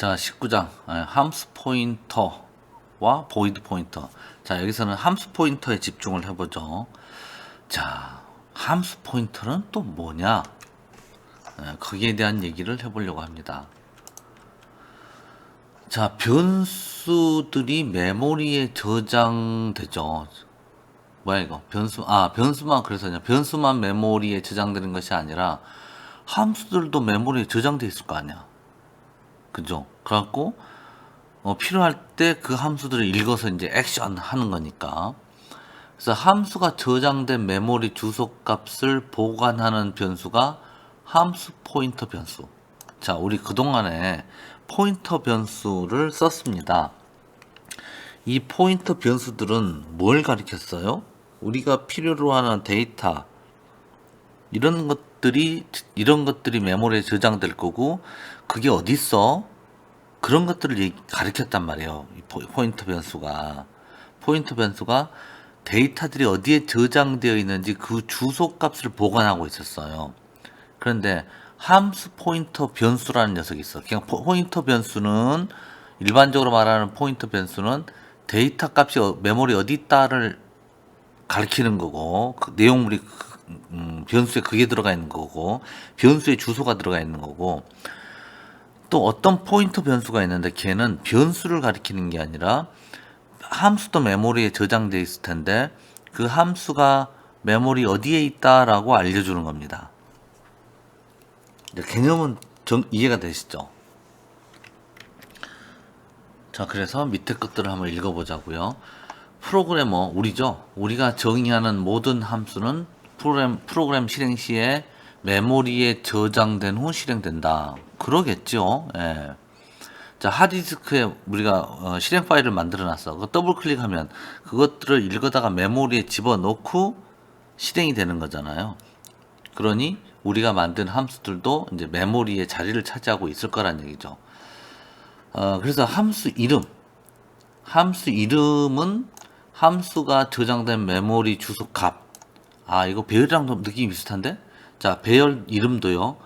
자, 19장 함수 포인터와 보이드 포인터. 자, 여기서는 함수 포인터에 집중을 해보죠. 자, 함수 포인터는 또 뭐냐? 거기에 대한 얘기를 해보려고 합니다. 자, 변수들이 메모리에 저장되죠. 뭐야 이거? 변수만 그래서 그냥 변수만 메모리에 저장되는 것이 아니라 함수들도 메모리에 저장돼 있을 거 아니야. 그죠? 그래갖고 필요할 때 그 함수들을 읽어서 이제 액션 하는 거니까. 그래서 함수가 저장된 메모리 주소 값을 보관하는 변수가 함수 포인터 변수. 자, 우리 그동안에 포인터 변수를 썼습니다. 이 포인터 변수들은 뭘 가리켰어요? 우리가 필요로 하는 데이터, 이런 것들이 메모리에 저장될 거고, 그게 어디 있어? 그런 것들을 가리켰단 말이에요. 이 포인터 변수가 데이터들이 어디에 저장되어 있는지 그 주소 값을 보관하고 있었어요. 그런데 함수 포인터 변수라는 녀석이 있어. 그냥 포인터 변수는, 일반적으로 말하는 포인터 변수는 데이터 값이 메모리 어디 있다를 가리키는 거고, 그 내용물이 변수에 그게 들어가 있는 거고, 변수의 주소가 들어가 있는 거고, 또 어떤 포인터 변수가 있는데 걔는 변수를 가리키는 게 아니라 함수도 메모리에 저장되어 있을 텐데 그 함수가 메모리 어디에 있다라고 알려주는 겁니다. 개념은 이해가 되시죠? 자, 그래서 밑에 것들을 한번 읽어보자고요. 프로그래머, 우리가 정의하는 모든 함수는 프로그램 실행 시에 메모리에 저장된 후 실행된다. 그러겠죠. 예. 자, 하드디스크에 우리가 실행 파일을 만들어 놨어. 그 더블 클릭하면 그것들을 읽어다가 메모리에 집어넣고 실행이 되는 거잖아요. 그러니 우리가 만든 함수들도 이제 메모리에 자리를 차지하고 있을 거란 얘기죠. 그래서 함수 이름은 함수가 저장된 메모리 주소 값. 이거 배열이랑도 느낌이 비슷한데? 자, 배열 이름도요.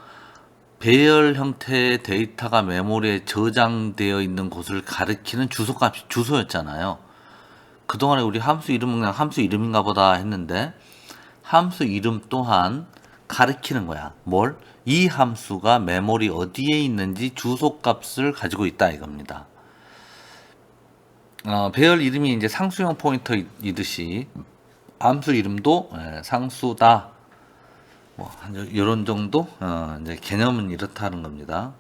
배열 형태의 데이터가 메모리에 저장되어 있는 곳을 가리키는 주소였잖아요. 그동안에 우리 함수 이름은 그냥 함수 이름인가 보다 했는데, 함수 이름 또한 가리키는 거야. 뭘? 이 함수가 메모리 어디에 있는지 주소 값을 가지고 있다 이겁니다. 배열 이름이 이제 상수형 포인터이듯이 함수 이름도 상수다. 뭐, 이런 정도? 이제 개념은 이렇다는 겁니다.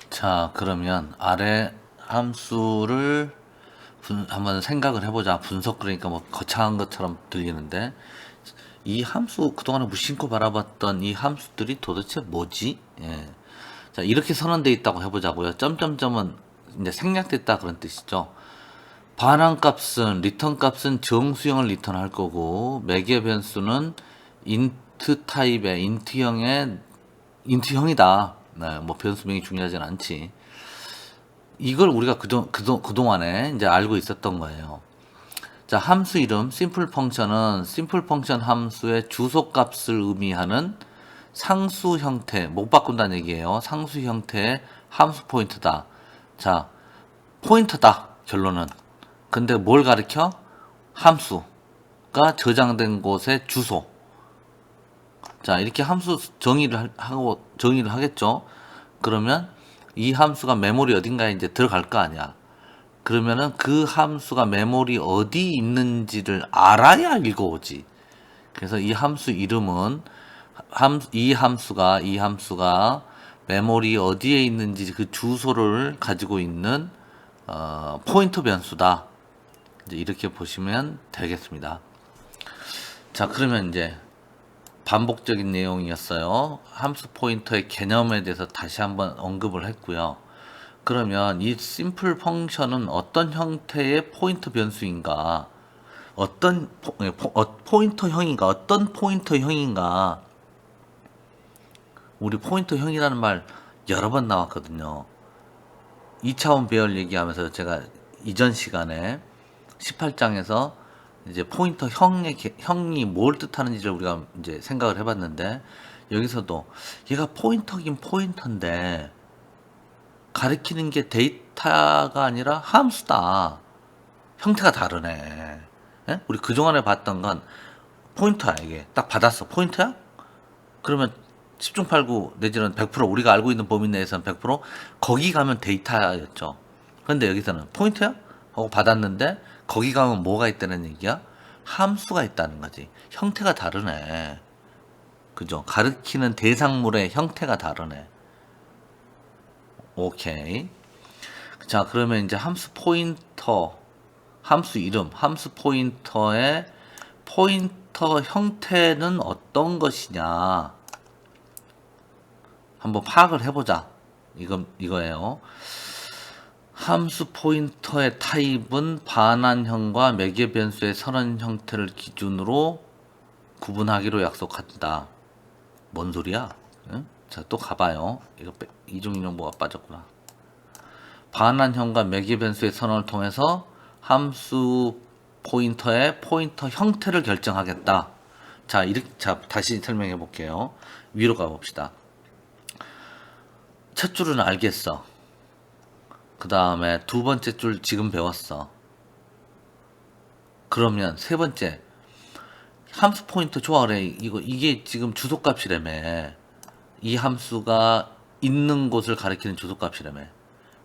자, 그러면 아래 함수를 한번 생각을 해보자. 분석, 그러니까 뭐 거창한 것처럼 들리는데, 이 함수, 그동안에 무심코 바라봤던 이 함수들이 도대체 뭐지? 예. 자, 이렇게 선언되어 있다고 해보자고요. 점점점은 이제 생략됐다 그런 뜻이죠. 반환값은, 리턴 값은 정수형을 리턴할 거고, 매개 변수는 인트 타입의 인트형이다. 네, 뭐 변수명이 중요하진 않지. 이걸 우리가 그동안에 이제 알고 있었던 거예요. 자, 함수 이름 심플 펑션은 심플 펑션 함수의 주소 값을 의미하는 상수 형태, 못 바꾼다는 얘기예요. 상수 형태의 함수 포인터다. 자, 포인터다. 결론은. 근데 뭘 가리켜? 함수가 저장된 곳의 주소. 자, 이렇게 함수 정의를 하겠죠. 그러면 이 함수가 메모리 어딘가에 이제 들어갈 거 아니야. 그러면은 그 함수가 메모리 어디 있는지를 알아야 읽어오지. 그래서 이 함수 이름은 이 함수가 메모리 어디에 있는지 그 주소를 가지고 있는 포인터 변수다. 이제 이렇게 보시면 되겠습니다. 자, 그러면 이제 반복적인 내용이었어요. 함수 포인터의 개념에 대해서 다시 한번 언급을 했고요. 그러면 이 심플 펑션은 어떤 형태의 포인터 변수인가? 어떤 포인터형인가? 어떤 포인터형인가? 우리 포인터형이라는 말 여러 번 나왔거든요. 2차원 배열 얘기하면서 제가 이전 시간에 18장에서 이제 포인터 형이 뭘 뜻하는지를 우리가 이제 생각을 해봤는데, 여기서도 얘가 포인터긴 포인터인데 가리키는 게 데이터가 아니라 함수다. 형태가 다르네. 예? 우리 그동안에 봤던 건 포인터야, 이게. 딱 받았어. 포인터야? 그러면 10중 8구 내지는 100% 우리가 알고 있는 범위 내에서는 100% 거기 가면 데이터였죠. 근데 여기서는 포인터야? 하고 받았는데 거기 가면 뭐가 있다는 얘기야? 함수가 있다는 거지. 형태가 다르네. 그죠? 가리키는 대상물의 형태가 다르네. 오케이. 자, 그러면 이제 함수 포인터, 함수 이름, 함수 포인터의 포인터 형태는 어떤 것이냐. 한번 파악을 해보자. 이거예요. 함수 포인터의 타입은 반환형과 매개 변수의 선언 형태를 기준으로 구분하기로 약속한다. 뭔 소리야? 응? 자, 또 가봐요. 이거 이중인용 뭐가 빠졌구나. 반환형과 매개 변수의 선언을 통해서 함수 포인터의 포인터 형태를 결정하겠다. 자, 자, 다시 설명해 볼게요. 위로 가봅시다. 첫 줄은 알겠어. 그 다음에 두 번째 줄 지금 배웠어. 그러면 세 번째 함수 포인터 좋아 그래. 이게 지금 주소값이라며. 이 함수가 있는 곳을 가리키는 주소값이라며.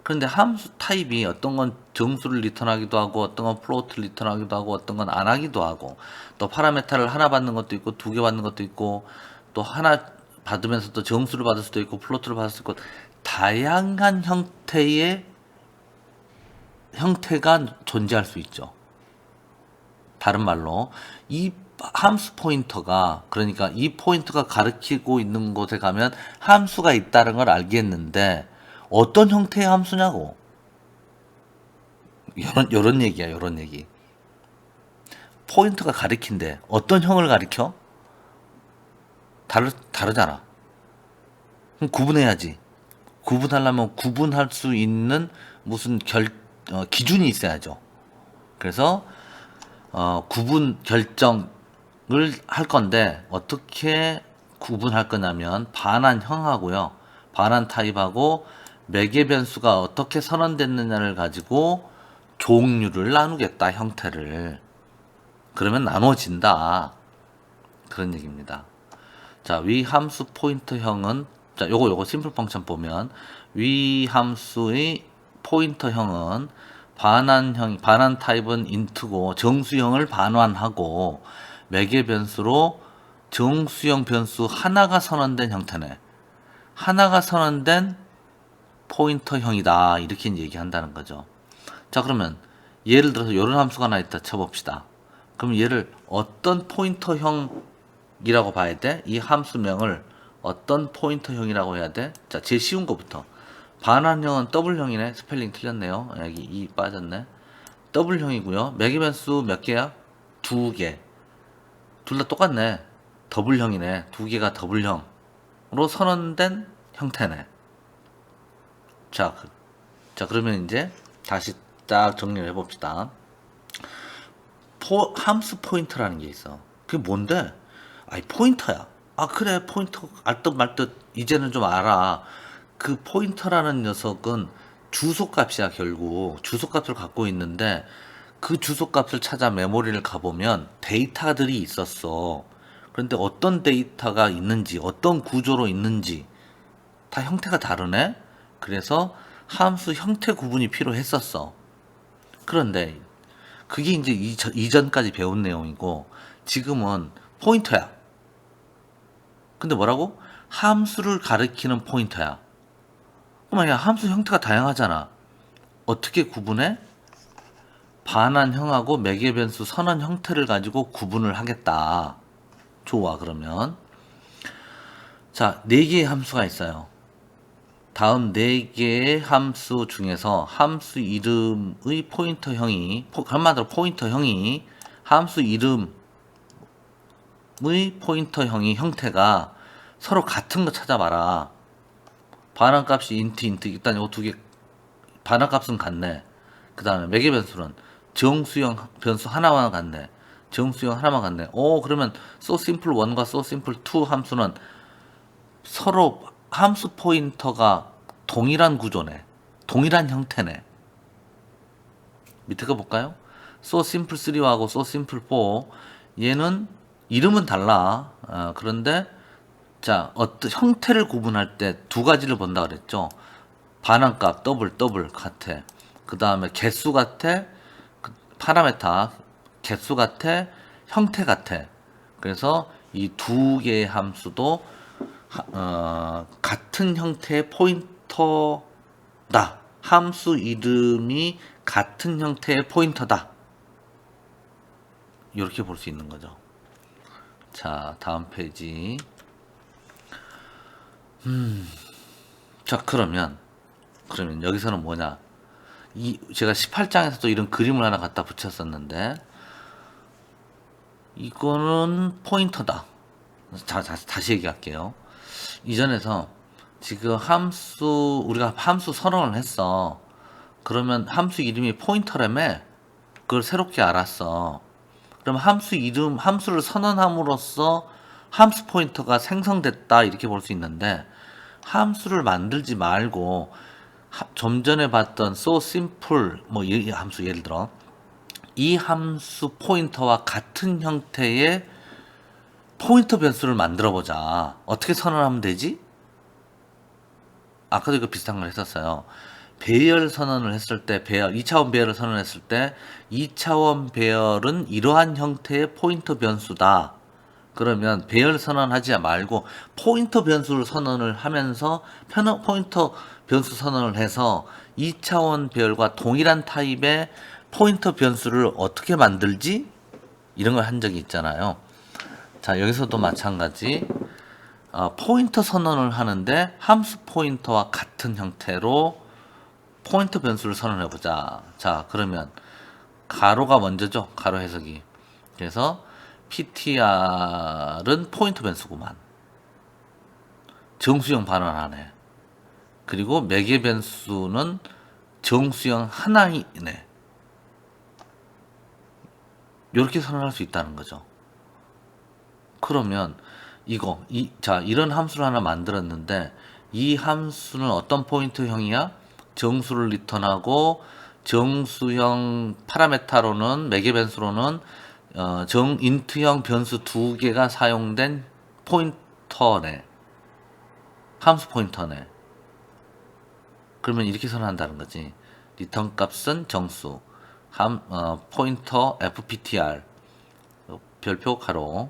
그런데 함수 타입이 어떤 건 정수를 리턴하기도 하고 어떤 건 플로트를 리턴하기도 하고 어떤 건 안 하기도 하고 또 파라메타를 하나 받는 것도 있고 두 개 받는 것도 있고 또 하나 받으면서 또 정수를 받을 수도 있고 플로트를 받을 수도 있고 다양한 형태가 존재할 수 있죠. 다른 말로 이 함수 포인터가 그러니까 이 포인터가 가리키고 있는 곳에 가면 함수가 있다는 걸 알겠는데 어떤 형태의 함수냐고. 요런 얘기야, 요런 얘기. 포인터가 가리킨데 어떤 형을 가리켜? 다르잖아. 그럼 구분해야지. 구분하려면 구분할 수 있는 무슨 기준이 있어야죠. 그래서 구분 결정을 할 건데 어떻게 구분할 거냐면 반환형하고요. 반환 타입하고 매개 변수가 어떻게 선언됐느냐를 가지고 종류를 나누겠다, 형태를. 그러면 나눠진다. 그런 얘기입니다. 자, 위 함수 포인터형은 자, 요거 심플 펑션 보면 위 함수의 포인터형은 반환 타입은 인트고 정수형을 반환하고 매개 변수로 정수형 변수 하나가 선언된 형태네. 하나가 선언된 포인터형이다. 이렇게 얘기한다는 거죠. 자, 그러면 예를 들어서 이런 함수가 하나 있다 쳐봅시다. 그럼 얘를 어떤 포인터형이라고 봐야 돼? 이 함수명을 어떤 포인터형이라고 해야 돼? 자, 제일 쉬운 거부터. 반환형은 더블형이네. 스펠링 틀렸네요. 여기 이 빠졌네. 더블형이고요. 매개 변수 몇 개야? 두 개. 둘 다 똑같네. 더블형이네. 두 개가 더블형으로 선언된 형태네. 자, 그러면 이제 다시 딱 정리를 해봅시다. 함수 포인터라는 게 있어. 그게 뭔데? 아니, 포인터야. 아, 그래, 포인터 알듯 말듯 이제는 좀 알아. 그 포인터라는 녀석은 주소값이야. 결국 주소값을 갖고 있는데 그 주소값을 찾아 메모리를 가보면 데이터들이 있었어. 그런데 어떤 데이터가 있는지 어떤 구조로 있는지 다 형태가 다르네. 그래서 함수 형태 구분이 필요했었어. 그런데 그게 이제 이전까지 배운 내용이고 지금은 포인터야. 근데 뭐라고? 함수를 가리키는 포인터야. 그럼 야, 함수 형태가 다양하잖아. 어떻게 구분해? 반환형하고 매개 변수 선언 형태를 가지고 구분을 하겠다. 좋아, 그러면. 자, 4개의 함수가 있어요. 다음 4개의 함수 중에서 함수 이름의 포인터형이, 한마디로 포인터형이 함수 이름의 포인터형이 형태가 서로 같은 거 찾아봐라. 반환값이 인트 일단 이거 2개 반환값은 같네. 그 다음에 매개 변수는 정수형 변수 하나만 같네. 정수형 하나만 같네. 그러면 sosimple1과 sosimple2 함수는 서로 함수 포인터가 동일한 구조네. 동일한 형태네. 밑에 거 볼까요? So Simple 3하고 So Simple 4 얘는 이름은 달라. 그런데 자 어떤 형태를 구분할 때 두 가지를 본다 그랬죠. 반환값 더블 같아. 그 다음에 개수 같아. 파라메타 개수 같아. 형태 같아. 그래서 이 두 개의 함수도 같은 형태의 포인터다. 함수 이름이 같은 형태의 포인터다. 이렇게 볼 수 있는 거죠. 자, 다음 페이지. 자, 그러면 여기서는 뭐냐? 제가 18장에서도 이런 그림을 하나 갖다 붙였었는데, 이거는 포인터다. 자, 다시 얘기할게요. 이전에서 지금 우리가 함수 선언을 했어. 그러면 함수 이름이 포인터라며? 그걸 새롭게 알았어. 그럼 함수를 선언함으로써 함수 포인터가 생성됐다. 이렇게 볼 수 있는데, 함수를 만들지 말고, 좀 전에 봤던 so simple, 이 함수 예를 들어, 이 함수 포인터와 같은 형태의 포인터 변수를 만들어 보자. 어떻게 선언하면 되지? 아까도 이거 비슷한 걸 했었어요. 배열 선언을 했을 때, 2차원 배열을 선언했을 때, 2차원 배열은 이러한 형태의 포인터 변수다. 그러면 배열 선언하지 말고 포인터 변수를 선언을 하면서 포인터 변수 선언을 해서 2차원 배열과 동일한 타입의 포인터 변수를 어떻게 만들지? 이런 걸 한 적이 있잖아요. 자, 여기서도 마찬가지. 포인터 선언을 하는데 함수 포인터와 같은 형태로 포인터 변수를 선언해 보자. 자, 그러면 가로가 먼저죠. 가로 해석이. 그래서 PTR은 포인터 변수구만. 정수형 반환하네. 그리고 매개 변수는 정수형 하나이네. 이렇게 선언할 수 있다는 거죠. 그러면 이런 함수를 하나 만들었는데 이 함수는 어떤 포인터형이야? 정수를 리턴하고 정수형 파라메타로는 매개 변수로는 인트형 변수 두 개가 사용된 포인터네. 함수 포인터네. 그러면 이렇게 선언한다는 거지. 리턴 값은 정수. 포인터 FPTR. 별표 가로.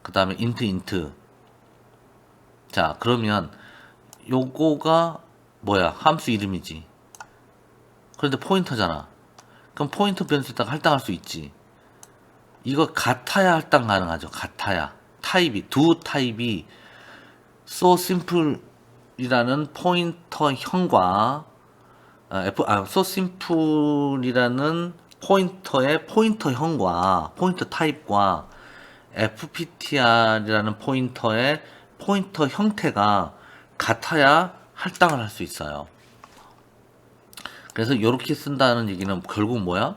그 다음에 인트. 자, 그러면 요거가 뭐야? 함수 이름이지. 그런데 포인터잖아. 그럼 포인터 변수에다가 할당할 수 있지. 이거 같아야 할당 가능하죠. 같아야. 두 타입이 so simple이라는 포인터형과 so simple이라는 포인터의 포인터형과 포인터 타입과 FPTR이라는 포인터의 포인터 형태가 같아야 할당을 할 수 있어요. 그래서 이렇게 쓴다는 얘기는 결국 뭐야?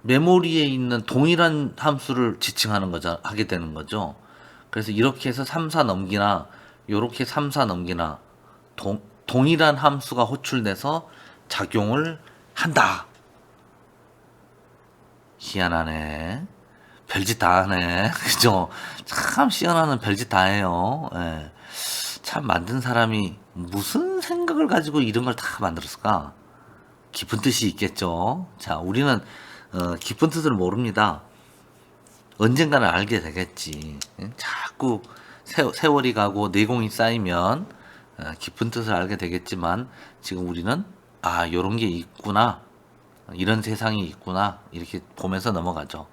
메모리에 있는 동일한 함수를 지칭하는 거죠. 하게 되는 거죠. 그래서 이렇게 해서 3, 4 넘기나 이렇게 3, 4 넘기나 동일한 함수가 호출돼서 작용을 한다. 희한하네. 별짓 다 하네. 그죠? 참 시원하는 별짓 다 해요. 예. 참 만든 사람이 무슨 생각을 가지고 이런 걸 다 만들었을까? 깊은 뜻이 있겠죠. 자, 우리는 깊은 뜻을 모릅니다. 언젠가는 알게 되겠지. 자꾸 세월이 가고 내공이 쌓이면 깊은 뜻을 알게 되겠지만 지금 우리는 요런 게 있구나. 이런 세상이 있구나. 이렇게 보면서 넘어가죠.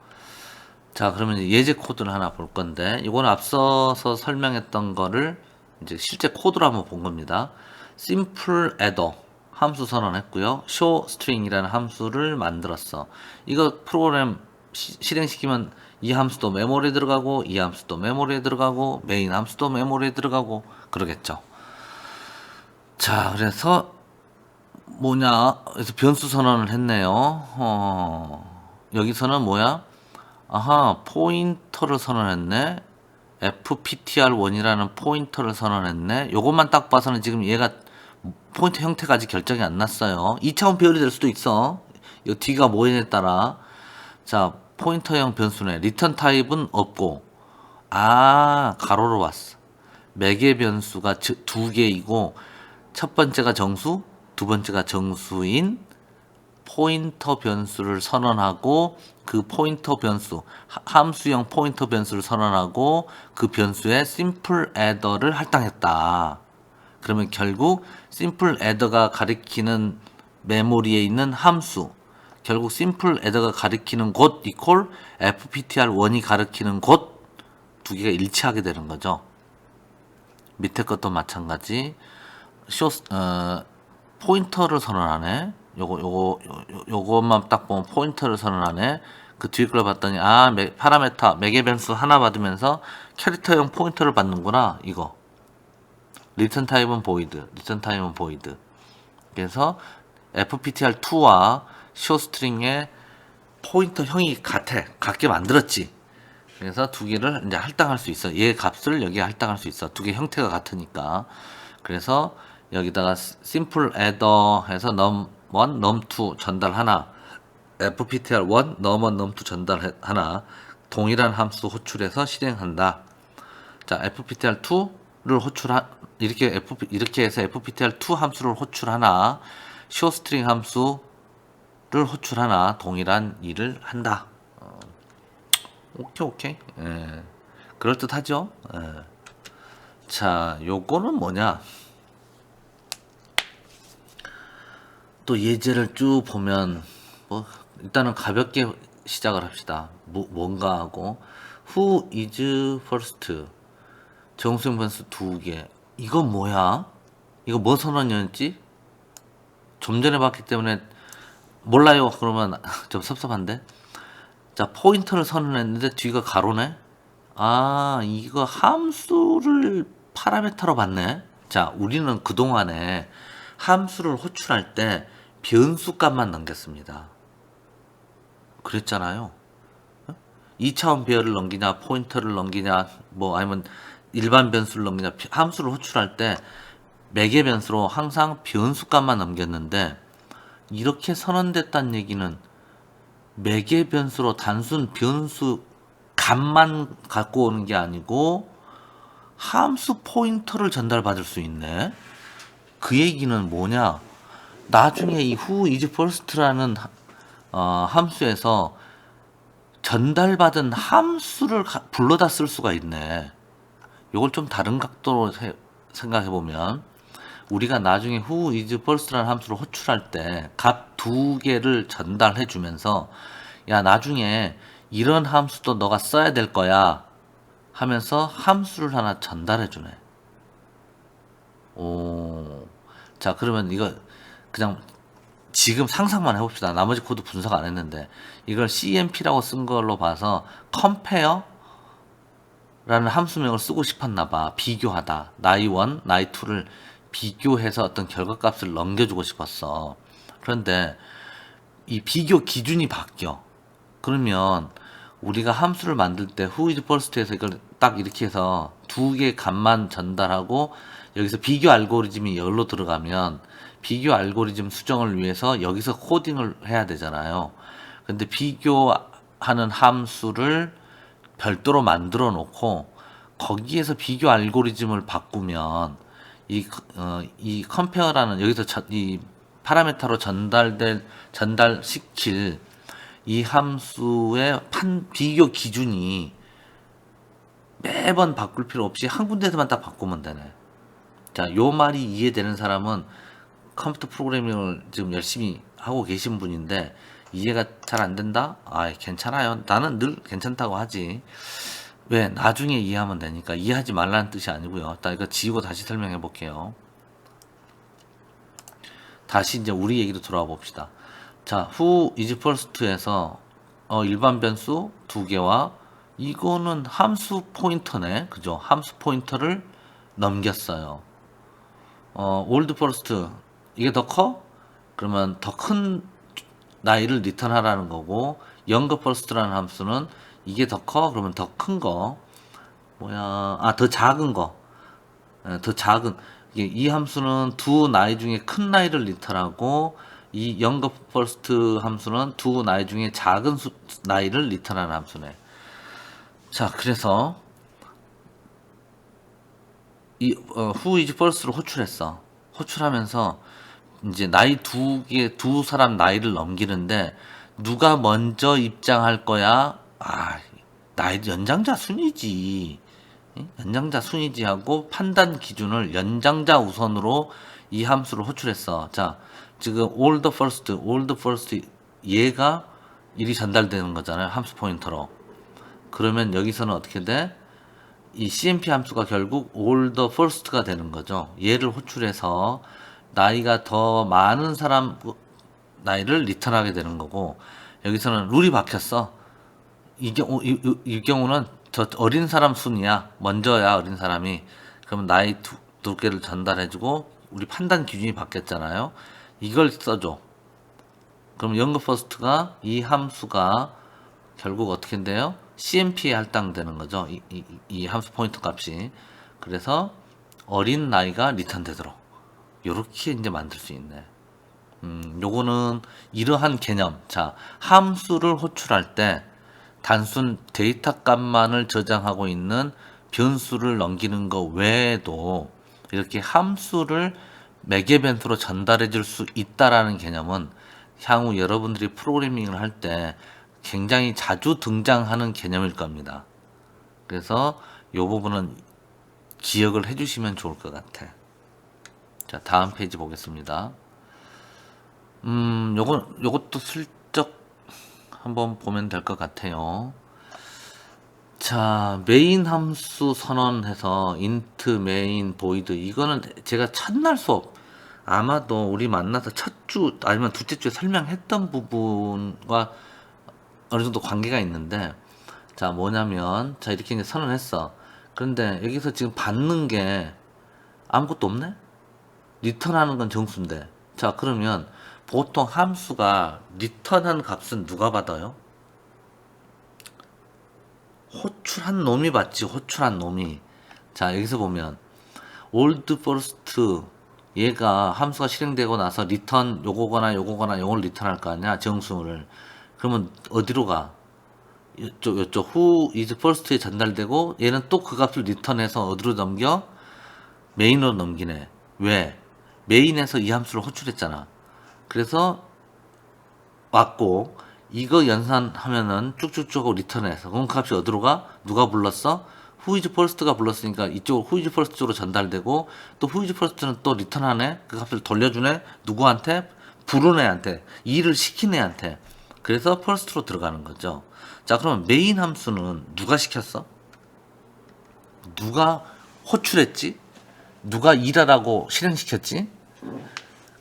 자, 그러면 이제 예제 코드를 하나 볼 건데 이거는 앞서서 설명했던 거를 이제 실제 코드로 한번 본 겁니다. simple adder 함수 선언했고요. show string이라는 함수를 만들었어. 이거 프로그램 실행시키면 이 함수도 메모리에 들어가고 이 함수도 메모리에 들어가고 메인 함수도 메모리에 들어가고 그러겠죠. 자, 그래서 그래서 변수 선언을 했네요. 여기서는 뭐야? 포인터를 선언했네. FPTR1이라는 포인터를 선언했네. 요것만 딱 봐서는 지금 얘가 포인터 형태가 아직 결정이 안 났어요. 2차원 배열이 될 수도 있어. 이 뒤가 뭐냐에 따라. 자, 포인터형 변수네. 리턴 타입은 없고, 가로로 왔어. 매개 변수가 두 개이고, 첫 번째가 정수, 두 번째가 정수인 포인터 변수를 선언하고, 그 포인터 변수, 함수형 포인터 변수를 선언하고, 그 변수에 심플 애더를 할당했다. 그러면 결국 심플 애더가 가리키는 메모리에 있는 함수, 결국 심플 애더가 가리키는 곳 이퀄 fptr1이 가리키는 곳 두 개가 일치하게 되는 거죠. 밑에 것도 마찬가지. 포인터를 선언하네. 요것만 딱 보면 포인터를 선언하네. 그 뒤에 걸 봤더니 파라메타 매개 변수 하나 받으면서 캐릭터형 포인터를 받는구나. 이거. 리턴 타입은 보이드. 그래서 fptr2와 showString의 포인터형이 같게 만들었지. 그래서 두 개를 이제 할당할 수 있어. 얘 값을 여기에 할당할 수 있어. 두 개 형태가 같으니까. 그래서 여기다가 simple adder 해서 num1, num2 전달 하나, fptr1, num1, num2 전달 하나, 동일한 함수 호출해서 실행한다. 자, fptr2를 이렇게 해서 fptr2 함수를 호출하나, showString 함수를 호출하나, 동일한 일을 한다. 오케이. 예. 그럴듯하죠? 예. 자, 요거는 뭐냐? 또 예제를 쭉 보면, 일단은 가볍게 시작을 합시다. 뭔가 하고, who is first? 정수형 변수 두 개. 이건 뭐야? 이거 뭐 선언이었지? 좀 전에 봤기 때문에 몰라요. 그러면 좀 섭섭한데? 자, 포인터를 선언했는데 뒤가 가로네? 이거 함수를 파라메타로 봤네? 자, 우리는 그동안에 함수를 호출할 때 변수 값만 넘겼습니다. 그랬잖아요. 2차원 배열을 넘기냐, 포인터를 넘기냐, 아니면 일반 변수를 넘기냐, 함수를 호출할 때 매개 변수로 항상 변수 값만 넘겼는데, 이렇게 선언됐다는 얘기는 매개 변수로 단순 변수 값만 갖고 오는 게 아니고 함수 포인터를 전달받을 수 있네. 그 얘기는 뭐냐? 나중에 이 who is first라는 함수에서 전달받은 함수를 불러다 쓸 수가 있네. 이걸 좀 다른 각도로 생각해 보면, 우리가 나중에 who is first라는 함수를 호출할 때 값 두 개를 전달해 주면서, 야, 나중에 이런 함수도 너가 써야 될 거야 하면서 함수를 하나 전달해 주네. 자, 그러면 이거 그냥 지금 상상만 해봅시다. 나머지 코드 분석 안 했는데, 이걸 CMP라고 쓴 걸로 봐서 compare 라는 함수명을 쓰고 싶었나 봐. 비교하다. 나이1, 나이2를 비교해서 어떤 결과값을 넘겨주고 싶었어. 그런데 이 비교 기준이 바뀌어. 그러면 우리가 함수를 만들 때 who is first에서 이걸 딱 이렇게 해서 두 개 값만 전달하고, 여기서 비교 알고리즘이 여기로 들어가면 비교 알고리즘 수정을 위해서 여기서 코딩을 해야 되잖아요. 근데 비교하는 함수를 별도로 만들어 놓고 거기에서 비교 알고리즘을 바꾸면 이 컴페어라는 여기서 이 파라메타로 전달시킬 이 함수의 비교 기준이 매번 바꿀 필요 없이 한 군데서만 딱 바꾸면 되네. 자, 요 말이 이해되는 사람은 컴퓨터 프로그래밍을 지금 열심히 하고 계신 분인데, 이해가 잘 안 된다? 괜찮아요. 나는 늘 괜찮다고 하지. 왜? 나중에 이해하면 되니까. 이해하지 말라는 뜻이 아니고요. 일단 이거 지우고 다시 설명해 볼게요. 다시 이제 우리 얘기로 돌아와 봅시다. 자, who is first에서 일반 변수 두 개와 이거는 함수 포인터네. 그죠? 함수 포인터를 넘겼어요. old first 이게 더 커? 그러면 더 큰 나이를 리턴하라는 거고, younger first라는 함수는 이게 더 커? 그러면 더 큰 거, 더 작은 거, 더 작은 이 함수는 두 나이 중에 큰 나이를 리턴하고 이 younger first 함수는 두 나이 중에 작은 나이를 리턴하는 함수네. 자, 그래서 이 who is first를 호출했어. 호출하면서 이제 나이 두 사람 나이를 넘기는데 누가 먼저 입장할 거야? 나이 연장자 순이지. 연장자 순이지 하고 판단 기준을 연장자 우선으로 이 함수를 호출했어. 자, 지금 all the first 얘가 일이 전달되는 거잖아요. 함수 포인터로. 그러면 여기서는 어떻게 돼? 이 CMP 함수가 결국 all the first가 되는 거죠. 얘를 호출해서 나이가 더 많은 사람 나이를 리턴하게 되는 거고, 여기서는 룰이 바뀌었어. 이 경우는 더 어린 사람 순이야. 먼저야 어린 사람이. 그러면 나이 두 개를 전달해주고 우리 판단 기준이 바뀌었잖아요. 이걸 써줘. 그럼 younger first가 이 함수가 결국 어떻게 돼요? CMP에 할당되는 거죠. 이 함수 포인터 값이. 그래서 어린 나이가 리턴 되도록 요렇게 이제 만들 수 있네. 요거는 이러한 개념. 자, 함수를 호출할 때 단순 데이터 값만을 저장하고 있는 변수를 넘기는 거 외에도 이렇게 함수를 매개 변수로 전달해 줄 수 있다라는 개념은 향후 여러분들이 프로그래밍을 할 때 굉장히 자주 등장하는 개념일 겁니다. 그래서 이 부분은 기억을 해 주시면 좋을 것 같아. 자, 다음 페이지 보겠습니다. 요것도 슬쩍 한번 보면 될 것 같아요. 자, 메인 함수 선언해서 int, main, void 이거는 제가 첫날 수업 아마도 우리 만나서 첫 주 아니면 둘째 주에 설명했던 부분과 어느 정도 관계가 있는데, 자, 뭐냐면 자, 이렇게 이제 선언했어. 그런데 여기서 지금 받는 게 아무것도 없네? 리턴하는 건 정수인데. 자, 그러면 보통 함수가 리턴한 값은 누가 받아요? 호출한 놈이 받지. 호출한 놈이. 자, 여기서 보면 old first 얘가 함수가 실행되고 나서 리턴 요거거나 요걸 리턴할 거 아니야, 정수를. 그러면 어디로 가? 요쪽 who is first에 전달되고 얘는 또 그 값을 리턴해서 어디로 넘겨? 메인으로 넘기네. 왜? 메인에서 이 함수를 호출했잖아. 그래서 왔고 이거 연산하면은 쭉쭉쭉 하고 리턴해서 그럼 그 값이 어디로 가? 누가 불렀어? who is first가 불렀으니까 이쪽으로 who is first 쪽으로 전달되고, 또 who is first는 또 리턴하네. 그 값을 돌려주네. 누구한테? 부른 애한테. 일을 시킨 애한테. 그래서 first로 들어가는 거죠. 자, 그러면 메인 함수는 누가 시켰어? 누가 호출했지? 누가 일하라고 실행시켰지?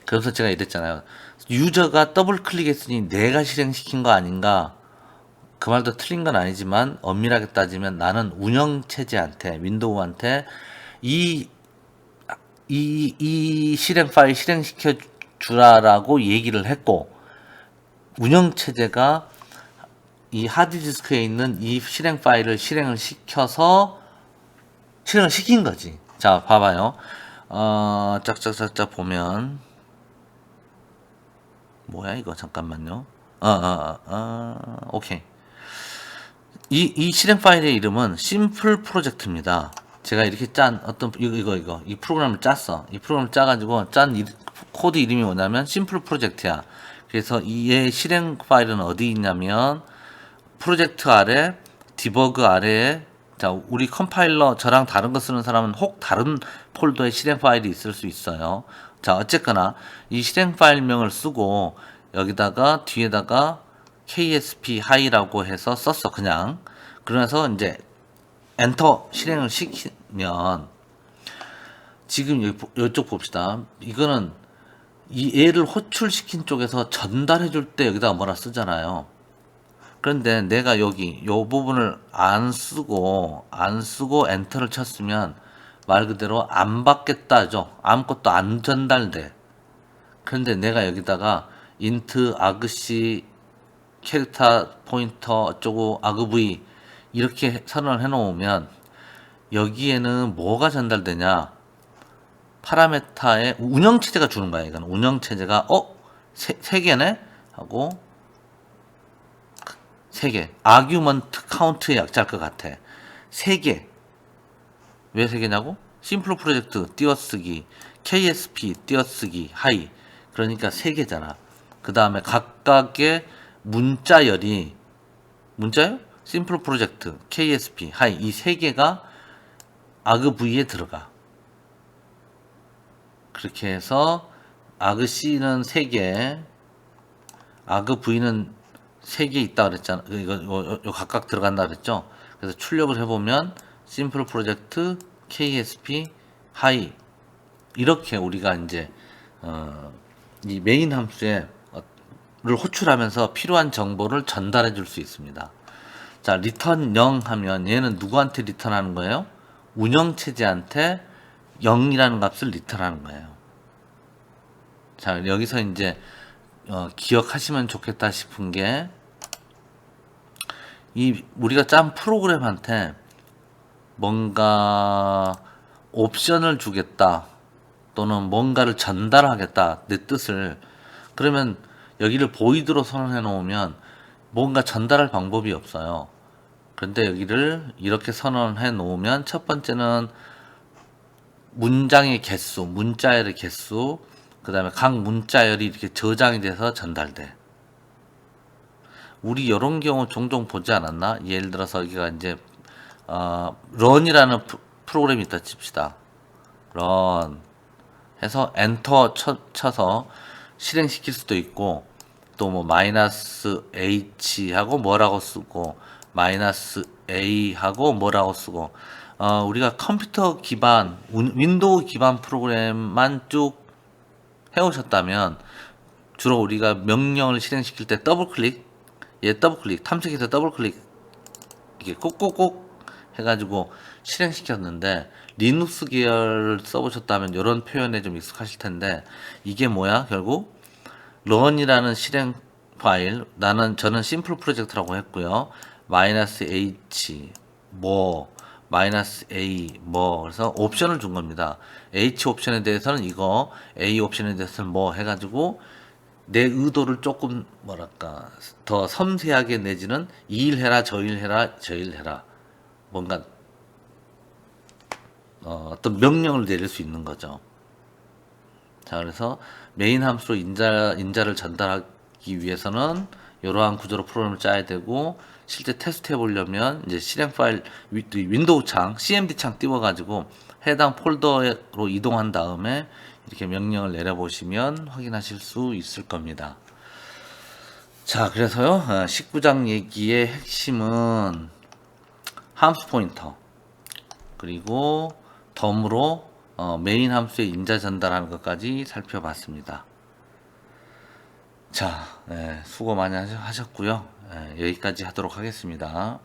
그래서 제가 이랬잖아요. 유저가 더블 클릭했으니 내가 실행시킨 거 아닌가? 그 말도 틀린 건 아니지만 엄밀하게 따지면 나는 운영체제한테, 윈도우한테 이 실행 파일 실행시켜 주라라고 얘기를 했고, 운영체제가 이 하드디스크에 있는 이 실행 파일을 실행을 시킨 거지. 자, 봐봐요. 짝짝짝짝 보면 뭐야 이거, 잠깐만요. 오케이. 이 실행 파일의 이름은 심플 프로젝트입니다. 제가 이렇게 이 프로그램을 짰어. 이 프로그램을 짜가지고 코드 이름이 뭐냐면 심플 프로젝트야. 그래서 이의 실행 파일은 어디 있냐면 프로젝트 아래, 디버그 아래에, 자, 우리 컴파일러 저랑 다른 거 쓰는 사람은 혹 다른 폴더에 실행 파일이 있을 수 있어요. 자, 어쨌거나 이 실행 파일명을 쓰고 여기다가 뒤에다가 KSP high라고 해서 썼어, 그냥. 그래서 이제 엔터 실행을 시키면 지금 이쪽 봅시다. 이거는 이 얘를 호출시킨 쪽에서 전달해 줄 때 여기다가 뭐라 쓰잖아요. 그런데 내가 여기 요 부분을 안 쓰고 엔터를 쳤으면 말 그대로 안 받겠다죠. 아무것도 안 전달돼. 그런데 내가 여기다가 int argc 캐릭터 포인터 어쩌고 argv 이렇게 선언을 해 놓으면 여기에는 뭐가 전달되냐? 파라메타의 운영체제가 주는 거야. 이건 운영체제가 세 개네 하고 세 개. 아규먼트 카운트의 약자일 것 같아. 세 개. 왜 세 개냐고? 심플 프로젝트 띄어쓰기, KSP 띄어쓰기, 하이. 그러니까 세 개잖아. 그 다음에 각각의 문자열이 문자열? 심플 프로젝트, KSP, 하이 이 세 개가 아그 V에 들어가. 그렇게 해서 아그 C는 3개, 아그 V는 3개 있다 그랬잖아. 이거 각각 들어간다 그랬죠. 그래서 출력을 해보면 심플 프로젝트, KSP, 하이 이렇게 우리가 이제 이 메인 함수에 를 호출하면서 필요한 정보를 전달해 줄 수 있습니다. 자, 리턴 0 하면 얘는 누구한테 리턴하는 거예요? 운영체제한테 0이라는 값을 리턴하는 거예요. 자, 여기서 이제 기억하시면 좋겠다 싶은 게 이 우리가 짠 프로그램한테 뭔가 옵션을 주겠다 또는 뭔가를 전달하겠다 내 뜻을 그러면 여기를 보이드로 선언해 놓으면 뭔가 전달할 방법이 없어요. 그런데 여기를 이렇게 선언해 놓으면 첫 번째는 문장의 개수, 문자열의 개수, 그 다음에 각 문자열이 이렇게 저장이 돼서 전달돼. 우리 이런 경우 종종 보지 않았나? 예를 들어서 여기가 이제 런이라는 프로그램이 있다 칩시다. 런 해서 엔터 쳐서 실행시킬 수도 있고 또 뭐 마이너스 H 하고 뭐라고 쓰고 마이너스 A 하고 뭐라고 쓰고 우리가 컴퓨터 기반 윈도우 기반 프로그램만 쭉 해오셨다면 주로 우리가 명령을 실행시킬 때 더블클릭 더블클릭 탐색해서 더블클릭 이게 꼭꼭꼭 해가지고 실행시켰는데 리눅스 계열을 써보셨다면 이런 표현에 좀 익숙하실 텐데 이게 뭐야 결국 런이라는 실행 파일 저는 심플 프로젝트라고 했고요. 마이너스 H 뭐 마이너스 A 뭐 그래서 옵션을 준 겁니다. H 옵션에 대해서는 이거 A 옵션에 대해서는 뭐 해가지고 내 의도를 조금 뭐랄까 더 섬세하게 내지는 이 일 해라 저 일 해라 저 일 해라 뭔가 어떤 명령을 내릴 수 있는 거죠. 자 그래서 메인 함수로 인자를 전달하기 위해서는 이러한 구조로 프로그램을 짜야 되고 실제 테스트 해보려면 이제 실행 파일 윈도우 창 CMD 창 띄워가지고 해당 폴더로 이동한 다음에 이렇게 명령을 내려보시면 확인하실 수 있을 겁니다. 자 그래서요 19장 얘기의 핵심은 함수 포인터 그리고 덤으로 메인 함수에 인자 전달하는 것까지 살펴봤습니다. 자 수고 많이 하셨고요. 여기까지 하도록 하겠습니다.